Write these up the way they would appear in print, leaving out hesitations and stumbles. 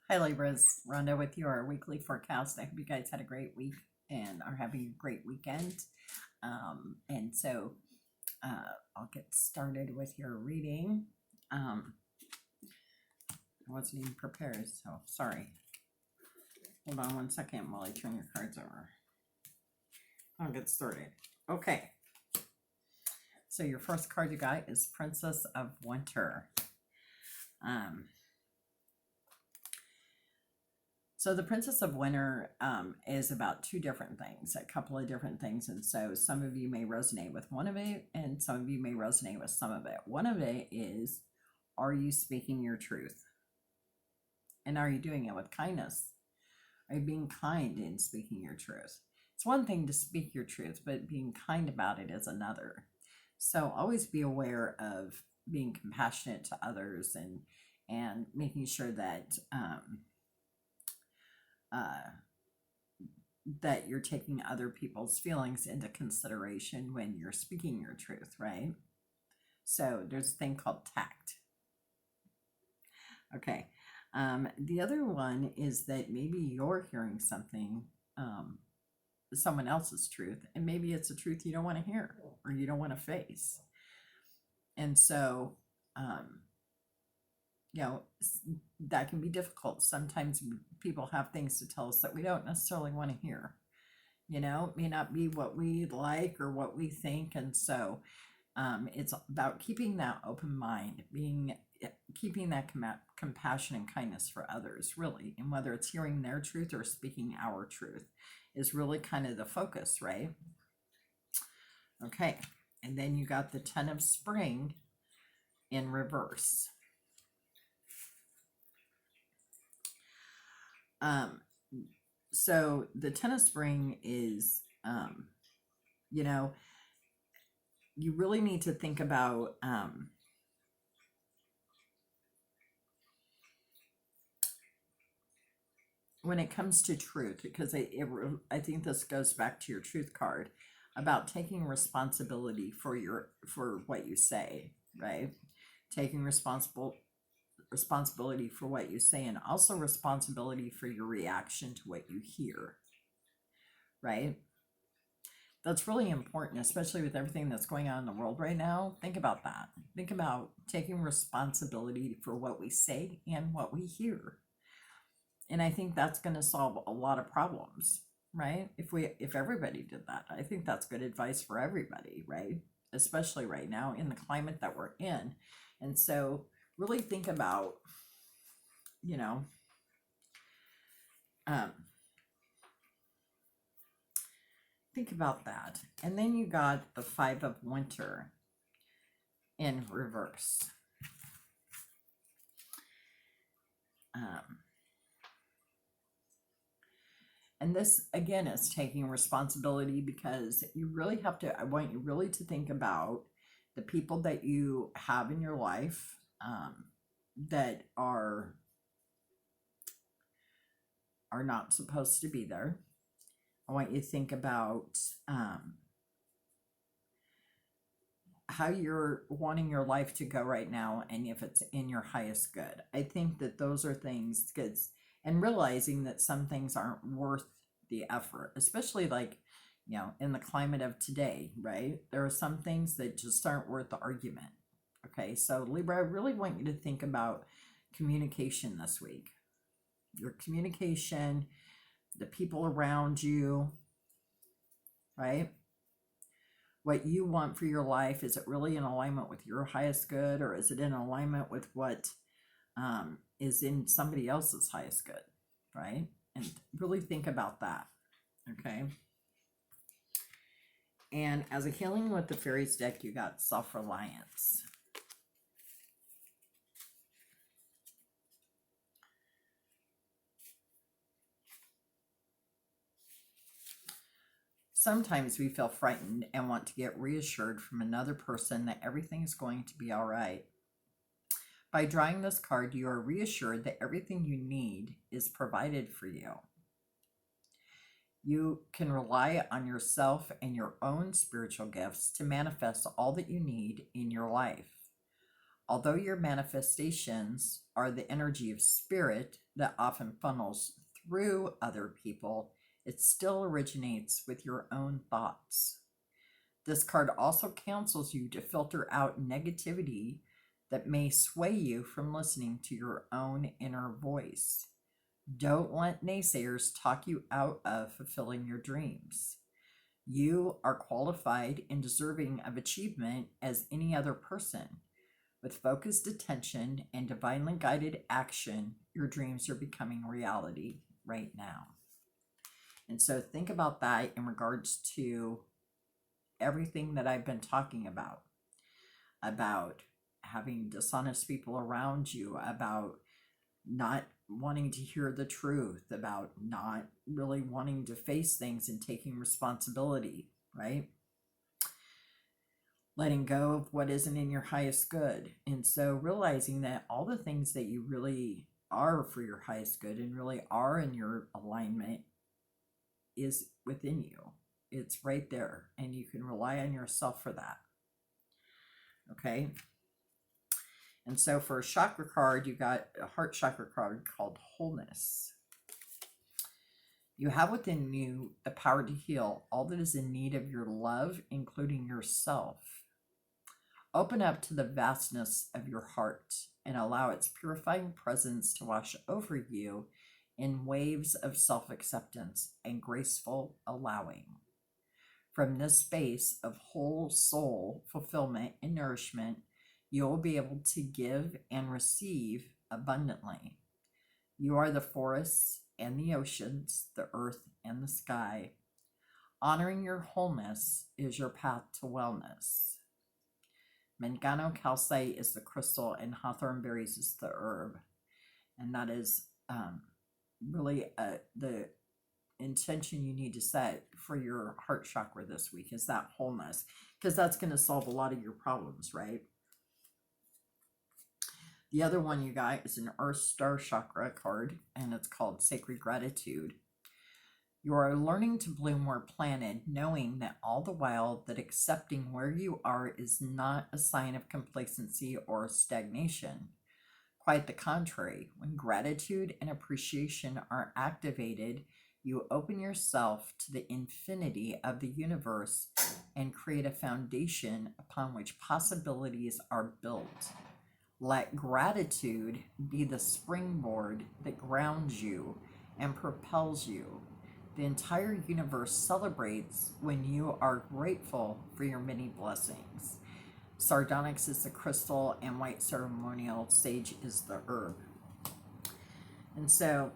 Hi Libras, Rhonda with your weekly forecast. I hope you guys had a great week and are having a great weekend. I'll get started with your reading. I wasn't even prepared, so sorry. Hold on one second while I turn your cards over. I'll get started. Okay. So your first card you got is Princess of Winter. So the Princess of Winter is about two different things, a couple of different things. And so some of you may resonate with one of it and some of you may resonate with some of it. One of it is, are you speaking your truth? And are you doing it with kindness? Are you being kind in speaking your truth? It's one thing to speak your truth, but being kind about it is another. So always be aware of being compassionate to others and making sure that that you're taking other people's feelings into consideration when you're speaking your truth, right? So there's a thing called tact. Okay. The other one is that maybe you're hearing something, someone else's truth, and maybe it's a truth you don't want to hear or you don't want to face. And so, that can be difficult. Sometimes people have things to tell us that we don't necessarily want to hear. It may not be what we like or what we think. And so it's about keeping that open mind, keeping that compassion and kindness for others, really. And whether it's hearing their truth or speaking our truth is really kind of the focus, right? Okay. And then you got the 10 of Spring in reverse. So the 10 of Spring is, you really need to think about, when it comes to truth, because I think this goes back to your truth card about taking responsibility for what you say, right? Taking responsibility for what you say, and also responsibility for your reaction to what you hear, right? That's really important, especially with everything that's going on in the world right now. Think about that. Think about taking responsibility for what we say and what we hear. And I think that's going to solve a lot of problems, right? If everybody did that, I think that's good advice for everybody, right? Especially right now in the climate that we're in. And so really think about, think about that. And then you got the 5 of Winter in reverse. And this, again, is taking responsibility, because I want you really to think about the people that you have in your life that are not supposed to be there. I want you to think about how you're wanting your life to go right now, and if it's in your highest good. I think that those are things, and realizing that some things aren't worth the effort, especially like, in the climate of today, right? There are some things that just aren't worth the argument. Okay, so Libra, I really want you to think about communication this week. Your communication, the people around you, right? What you want for your life, is it really in alignment with your highest good, or is it in alignment with what is in somebody else's highest good, right? And really think about that, okay? And as a healing with the fairies deck, you got self-reliance. Sometimes we feel frightened and want to get reassured from another person that everything is going to be all right. By drawing this card, you are reassured that everything you need is provided for you. You can rely on yourself and your own spiritual gifts to manifest all that you need in your life. Although your manifestations are the energy of spirit that often funnels through other people, it still originates with your own thoughts. This card also counsels you to filter out negativity that may sway you from listening to your own inner voice. Don't let naysayers talk you out of fulfilling your dreams. You are qualified and deserving of achievement as any other person. With focused attention and divinely guided action, your dreams are becoming reality right now. And so think about that in regards to everything that I've been talking about having dishonest people around you, about not wanting to hear the truth, about not really wanting to face things and taking responsibility, right? Letting go of what isn't in your highest good. And so realizing that all the things that you really are for your highest good and really are in your alignment is within you. It's right there, and you can rely on yourself for that. Okay. And so for a chakra card, you got a heart chakra card called Wholeness. You have within you the power to heal all that is in need of your love, including yourself. Open up to the vastness of your heart and allow its purifying presence to wash over you in waves of self-acceptance and graceful allowing. From this space of whole soul fulfillment and nourishment, you will be able to give and receive abundantly. You are the forests and the oceans, the earth and the sky. Honoring your wholeness is your path to wellness. Mangano calcite is the crystal and hawthorn berries is the herb. And that is really the intention you need to set for your heart chakra this week is that wholeness, because that's going to solve a lot of your problems, right? The other one you got is an Earth Star Chakra card, and it's called Sacred Gratitude. You are learning to bloom where planted, knowing that all the while that accepting where you are is not a sign of complacency or stagnation. Quite the contrary, when gratitude and appreciation are activated, you open yourself to the infinity of the universe and create a foundation upon which possibilities are built. Let gratitude be the springboard that grounds you and propels you. The entire universe celebrates when you are grateful for your many blessings. Sardonyx is the crystal and white ceremonial sage is the herb. And so,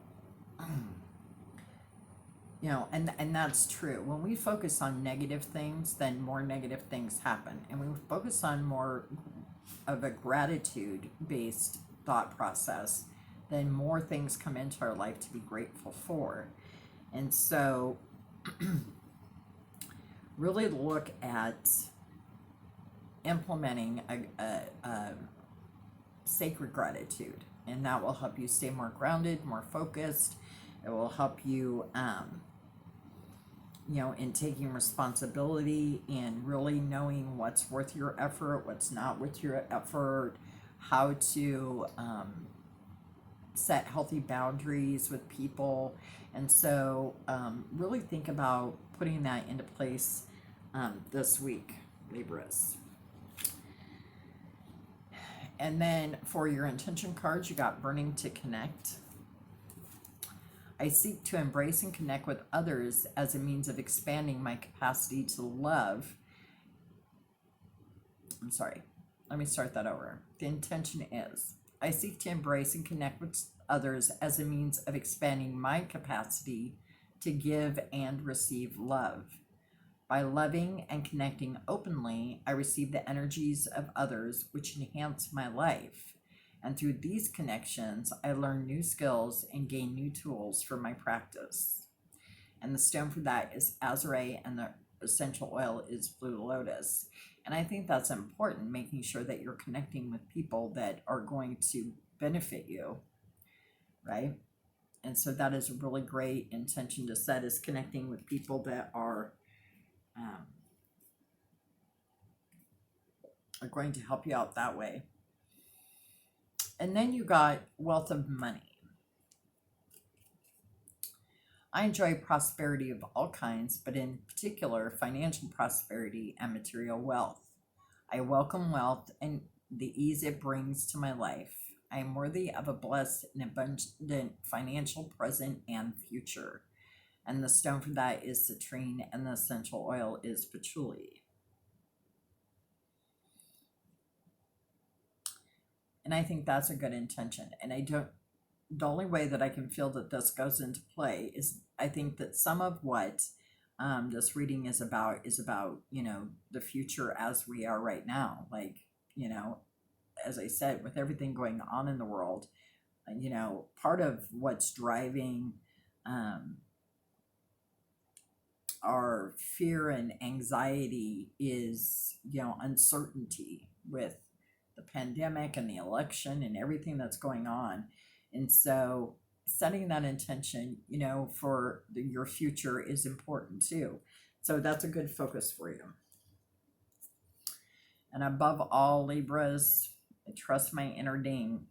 you know, and that's true. When we focus on negative things, then more negative things happen. And when we focus on more of a gratitude-based thought process, then more things come into our life to be grateful for. And so really look at implementing a sacred gratitude, and that will help you stay more grounded, more focused. It will help you in taking responsibility and really knowing what's worth your effort, what's not worth your effort, how to set healthy boundaries with people. And so really think about putting that into place this week, Libras. And then for your intention cards, you got Burning to Connect. I seek to embrace and connect with others as a means of expanding my capacity to love. Let me start that over. The intention is, I seek to embrace and connect with others as a means of expanding my capacity to give and receive love. By loving and connecting openly, I receive the energies of others which enhance my life. And through these connections, I learn new skills and gain new tools for my practice. And the stone for that is azurite, and the essential oil is blue lotus. And I think that's important, making sure that you're connecting with people that are going to benefit you, right? And so that is a really great intention to set, is connecting with people that are going to help you out that way. And then you got wealth of money. I enjoy prosperity of all kinds, but in particular, financial prosperity and material wealth. I welcome wealth and the ease it brings to my life. I am worthy of a blessed and abundant financial present and future. And the stone for that is citrine, and the essential oil is patchouli. And I think that's a good intention. And the only way that I can feel that this goes into play is I think that some of what this reading is about, the future as we are right now. Like, as I said, with everything going on in the world, part of what's driving our fear and anxiety is, uncertainty with the pandemic and the election and everything that's going on. And so setting that intention, for your future is important too. So that's a good focus for you. And above all, Libras, I trust my inner ding.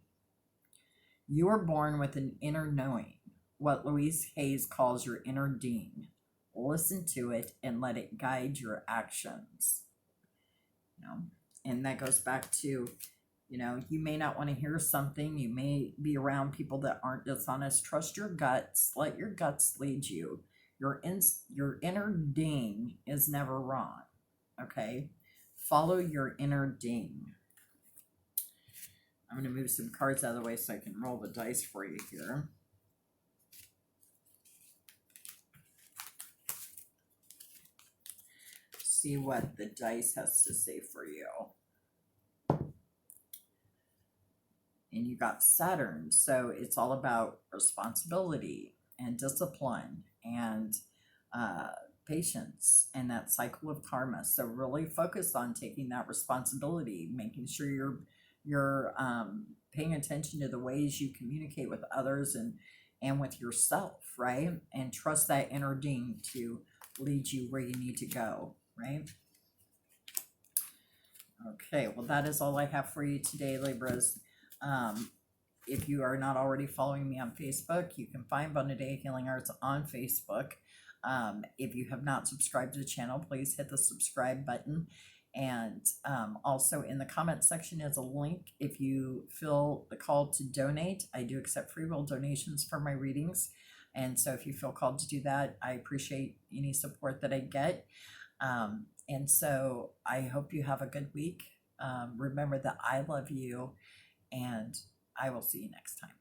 You are born with an inner knowing, what Louise Hayes calls your inner ding. Listen to it and let it guide your actions. And that goes back to, you may not want to hear something. You may be around people that aren't dishonest. Trust your guts. Let your guts lead you. Your inner ding is never wrong. Okay? Follow your inner ding. I'm going to move some cards out of the way so I can roll the dice for you here. See what the dice has to say for you. And you got Saturn, so it's all about responsibility and discipline and patience and that cycle of karma. So really focus on taking that responsibility, making sure you're paying attention to the ways you communicate with others and with yourself, right? And trust that inner ding to lead you where you need to go, right? Okay, well, that is all I have for you today, Libras. If you are not already following me on Facebook, you can find Bonadea Healing Arts on Facebook. If you have not subscribed to the channel, please hit the subscribe button. And also in the comment section is a link if you feel the call to donate. I do accept free will donations for my readings. And so if you feel called to do that, I appreciate any support that I get. And so I hope you have a good week. Remember that I love you, and I will see you next time.